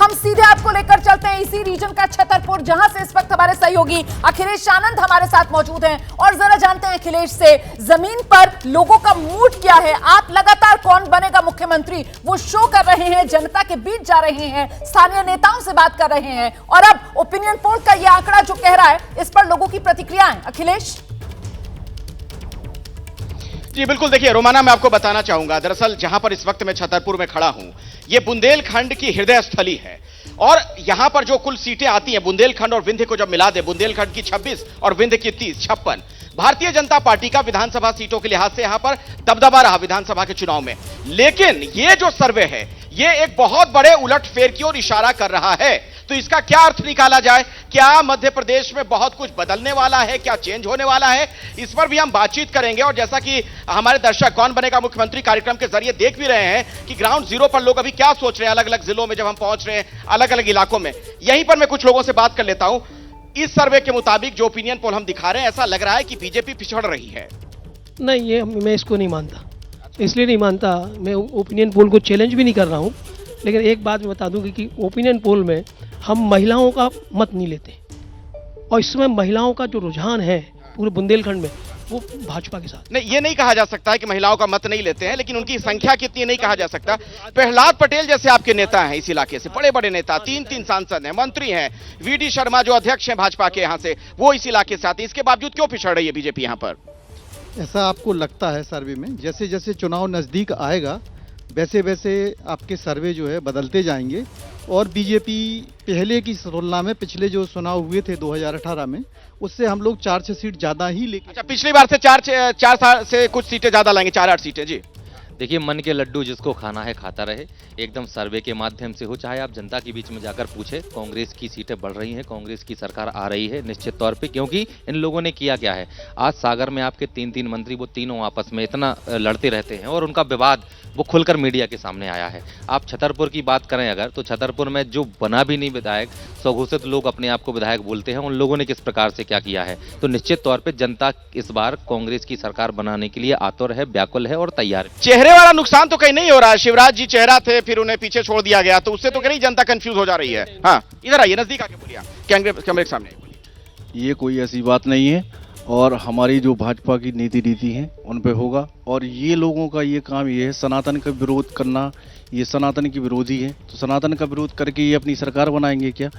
हम सीधे आपको लेकर चलते हैं इसी रीजन का छतरपुर, जहां से इस वक्त हमारे सहयोगी अखिलेश आनंद हमारे साथ मौजूद हैं और जरा जानते हैं अखिलेश से जमीन पर लोगों का मूड क्या है। आप लगातार कौन बनेगा मुख्यमंत्री वो शो कर रहे हैं, जनता के बीच जा रहे हैं, स्थानीय नेताओं से बात कर रहे हैं और अब ओपिनियन पोल का यह आंकड़ा जो कह रहा है, इस पर लोगों की प्रतिक्रियाएं। अखिलेश जी बिल्कुल, देखिए रोमाना, मैं आपको बताना चाहूंगा, दरअसल जहां पर इस वक्त मैं छतरपुर में खड़ा हूं, यह बुंदेलखंड की हृदय स्थली है और यहां पर जो कुल सीटें आती हैं, बुंदेलखंड और विंध्य को जब मिला दे, बुंदेलखंड की 26 और विंध्य की 30, 56। भारतीय जनता पार्टी का विधानसभा सीटों के लिहाज से यहां पर दबदबा रहा विधानसभा के चुनाव में। लेकिन यह जो सर्वे है, यह एक बहुत बड़े उलटफेर की ओर इशारा कर रहा है। तो इसका क्या अर्थ निकाला जाए? क्या मध्य प्रदेश में बहुत कुछ बदलने वाला है? क्या चेंज होने वाला है? इस पर भी हम बातचीत करेंगे। और जैसा कि हमारे दर्शक कौन बनेगा मुख्यमंत्री कार्यक्रम के जरिए देख भी रहे हैं कि ग्राउंड जीरो पर लोग अभी क्या सोच रहे हैं, अलग अलग जिलों में जब हम पहुंच रहे हैं, अलग अलग इलाकों में। यहीं पर मैं कुछ लोगों से बात कर लेता हूं। इस सर्वे के मुताबिक जो ओपिनियन पोल हम दिखा रहे हैं, ऐसा लग रहा है कि बीजेपी पिछड़ रही है। नहीं, ये मैं इसको नहीं मानता। इसलिए नहीं मानता, मैं ओपिनियन पोल को चैलेंज भी नहीं कर रहा हूँ, लेकिन एक बात मैं बता दूं कि ओपिनियन पोल में हम महिलाओं का मत नहीं लेते और इस समय महिलाओं का जो रुझान है पूरे बुंदेलखंड में वो भाजपा के साथ। नहीं, ये नहीं कहा जा सकता है कि महिलाओं का मत नहीं लेते हैं, लेकिन उनकी संख्या कितनी नहीं कहा जा सकता। प्रहलाद पटेल जैसे आपके नेता हैं इस इलाके से, बड़े बड़े नेता, 3 सांसद हैं, मंत्री हैं, वीडी शर्मा जो अध्यक्ष हैं भाजपा के यहां से, वो इस इलाके से आते हैं। इसके बावजूद क्यों पिछड़ रही है बीजेपी यहां पर? ऐसा आपको लगता है सर्वे में? जैसे जैसे चुनाव नज़दीक आएगा वैसे वैसे आपके सर्वे जो है बदलते जाएंगे और बीजेपी पहले की तुलना में पिछले जो चुनाव हुए थे 2018 में, उससे हम लोग 4-6 सीट ज़्यादा ही लेके। अच्छा, पिछली बार से 4 से कुछ सीटें ज़्यादा लाएंगे, 4-8 सीटें। जी देखिए, मन के लड्डू जिसको खाना है खाता रहे, एकदम सर्वे के माध्यम से हो, चाहे आप जनता के बीच में जाकर पूछे, कांग्रेस की सीटें बढ़ रही हैं, कांग्रेस की सरकार आ रही है निश्चित तौर पे। क्योंकि इन लोगों ने किया क्या है, आज सागर में आपके 3 मंत्री, वो तीनों आपस में इतना लड़ते रहते हैं और उनका विवाद वो खुलकर मीडिया के सामने आया है। आप छतरपुर की बात करें अगर, तो छतरपुर में जो बना भी नहीं विधायक, स्वघोषित लोग अपने आप को विधायक बोलते हैं, उन लोगों ने किस प्रकार से क्या किया है। तो निश्चित तौर पर जनता इस बार कांग्रेस की सरकार बनाने के लिए आतुर है, व्याकुल है और तैयार है। चेहरे वाला नुकसान तो कहीं नहीं हो रहा है। शिवराज जी चेहरा थे, फिर उन्हें पीछे छोड़ दिया गया, तो उससे तो कहीं जनता कंफ्यूज हो जा रही है। हाँ, इधर आइए, नजदीक आके बोलिए, कैमरे के सामने। ये कोई ऐसी बात नहीं है और हमारी जो भाजपा की नीति है उन पे होगा। और ये लोगों का ये काम ये है सनातन का विरोध करना, ये सनातन की विरोधी है, तो सनातन का विरोध करके ये अपनी सरकार बनाएंगे क्या?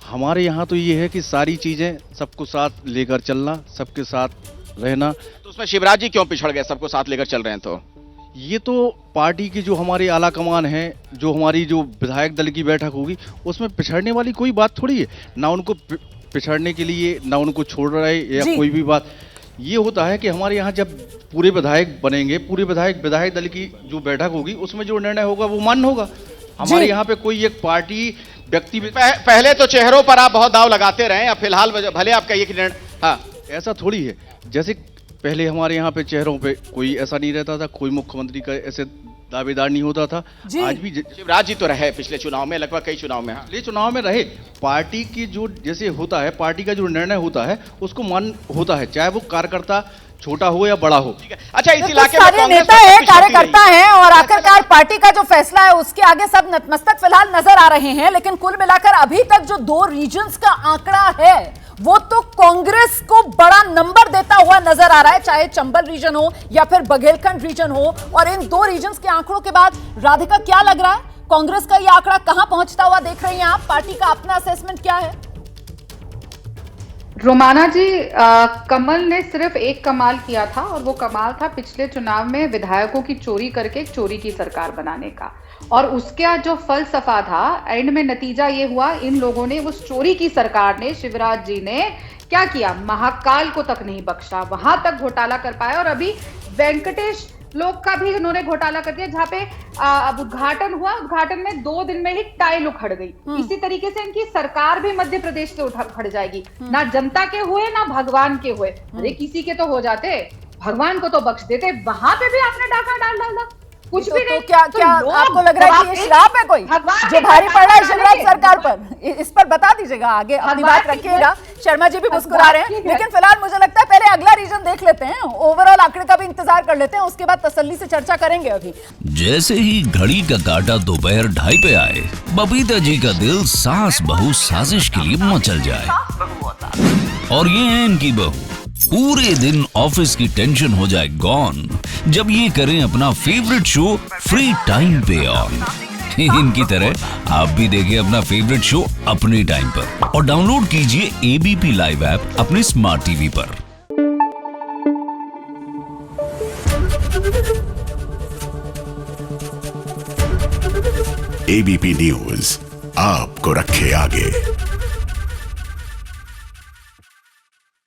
हमारे यहाँ तो ये है कि सारी चीज़ें सबको साथ लेकर चलना, सबके साथ रहना। तो उसमें शिवराज जी क्यों पिछड़ गए? सबको साथ लेकर चल रहे हैं तो ये तो पार्टी की जो हमारी आला कमान है, जो हमारी जो विधायक दल की बैठक होगी, उसमें पिछड़ने वाली कोई बात थोड़ी है। ना उनको पिछड़ने के लिए, ना उनको छोड़ रहे या कोई भी बात। ये होता है कि हमारे यहाँ जब पूरे विधायक बनेंगे, पूरे विधायक दल की जो बैठक होगी, उसमें जो निर्णय होगा वो मान्य होगा। हमारे यहाँ पे कोई एक पार्टी व्यक्ति पहले तो चेहरों पर आप बहुत दाव लगाते रहे, अब फिलहाल भले आप कहिए कि हाँ, ऐसा थोड़ी है। जैसे पहले हमारे यहाँ पे चेहरों पे कोई ऐसा नहीं रहता था, कोई मुख्यमंत्री का ऐसे दावेदार नहीं होता था। आज भी शिवराज जी तो रहे पिछले चुनाव में, लगभग कई चुनाव में। पिछले चुनाव में रहे। पार्टी की जो जैसे होता है, पार्टी का जो निर्णय होता है उसको मान होता है, चाहे वो कार्यकर्ता छोटा हो या बड़ा हो। अच्छा, इस इलाके में नेता है, कार्यकर्ता है और आखिरकार पार्टी का जो फैसला है उसके आगे सब नतमस्तक फिलहाल नजर आ रहे हैं। लेकिन कुल मिलाकर अभी तक जो 2 रीजन्स का आंकड़ा है वो तो कांग्रेस को बड़ा नंबर देता हुआ नजर आ रहा है, चाहे चंबल रीजन हो या फिर बघेलखंड रीजन हो। और इन 2 रीजन्स के आंकड़ों के बाद राधिका क्या लग रहा है, कांग्रेस का ये आंकड़ा कहां पहुंचता हुआ देख रही हैं आप? पार्टी का अपना असेसमेंट क्या है? रोमाना जी, कमल ने सिर्फ एक कमाल किया था और वो कमाल था पिछले चुनाव में विधायकों की चोरी करके एक चोरी की सरकार बनाने का। और उसका जो फलसफा था, एंड में नतीजा ये हुआ, इन लोगों ने, उस चोरी की सरकार ने, शिवराज जी ने क्या किया, महाकाल को तक नहीं बख्शा, वहां तक घोटाला कर पाया। और अभी वेंकटेश लोग का भी उन्होंने घोटाला कर दिया, जहां पे अब उद्घाटन हुआ, उद्घाटन में 2 दिन में ही टाइल उखड़ गई। इसी तरीके से इनकी सरकार भी मध्य प्रदेश से उखड़ जाएगी। ना जनता के हुए ना भगवान के हुए। अरे किसी के तो हो जाते, भगवान को तो बख्श देते, वहां पे भी आपने डाका डाल कुछ भी नहीं। तो क्या आपको लग रहा है कि ये श्राप है कोई जो भारी पड़ रहा है शिवराज सरकार पर? इस पर बता दीजिएगा, आगे अपनी बात रखिएगा। शर्मा जी भी मुस्कुरा रहे हैं, लेकिन फिलहाल मुझे लगता है पहले अगला रीजन देख लेते हैं, ओवरऑल आंकड़े का भी इंतजार कर लेते हैं, उसके बाद तसल्ली से चर्चा करेंगे। अभी जैसे ही घड़ी का काटा दोपहर 2:30 पे आए, बबीता जी का दिल सास बहू साजिश के लिए मचल जाए। और ये है इनकी बहू, पूरे दिन ऑफिस की टेंशन हो जाए गॉन जब ये करें अपना फेवरेट शो फ्री टाइम पे ऑन। इनकी तरह आप भी देखिए अपना फेवरेट शो अपने टाइम पर और डाउनलोड कीजिए एबीपी लाइव ऐप अपने स्मार्ट टीवी पर। एबीपी न्यूज आपको रखे आगे।